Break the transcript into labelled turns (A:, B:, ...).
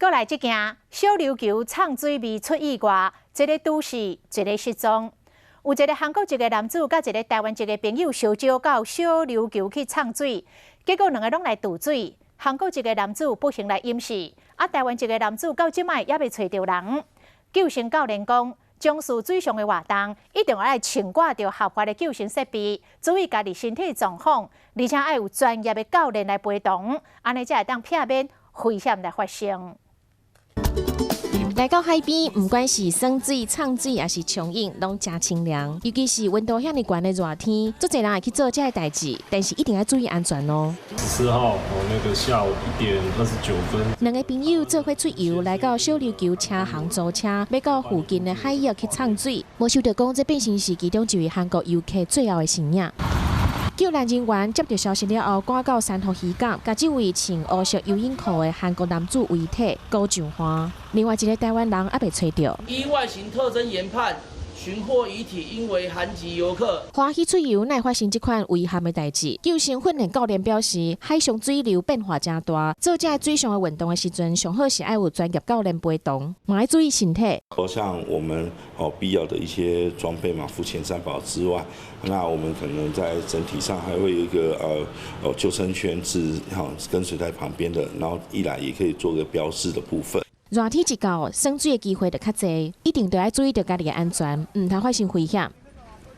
A: 过来这件小琉球唱水未出意外，一个都市，一个失踪。有一个韩国籍的男子，甲一个台湾籍的朋友相招到小琉球去唱水，结果两个拢来渡水。韩国籍的男子不幸来淹死，台湾籍的男子到即摆也未找到人。救生教练讲，从事水上的活动，一定要爱穿挂着合法的救生设备，注意家己身体状况，而且要有专业的教练来陪同，安尼才会当避免危险来发生。
B: 来到海边，不管是耍水、唱水，还是冲泳，拢真清凉。尤其是温度遐尼高的热天，足侪人会去做这个代志，但是一定要注意安全哦。
C: 14号那个下午1点29分，
B: 两个朋友做伙出游，来到小琉球车行租车，要到附近的海域去唱水。无想到讲，这变成是其中一位韩国游客最后的身影。救援人员接到消息了后，赶到三河渔港，甲这位穿黑色游泳裤的韩国男子遗体高上岸。另外一个台湾人还被找到。
D: 依外形特征研判，寻获遗体应为韩籍游客。
B: 欢喜出游，乃发生这款遗憾的代志。救生训练教练表示，海上水流变化真大，做这水上的运动的时阵，上好是要有专业教练陪同，嘛要注意身体。
E: 像我们必要的一些装备嘛，浮潜三宝之外，那我们可能在整体上还会有一个救生圈是跟随在旁边的，然后一来也可以做个标示的部分。
B: 热天一到，耍水的机会就较侪，一定都要注意到家己的安全，唔通发生危险。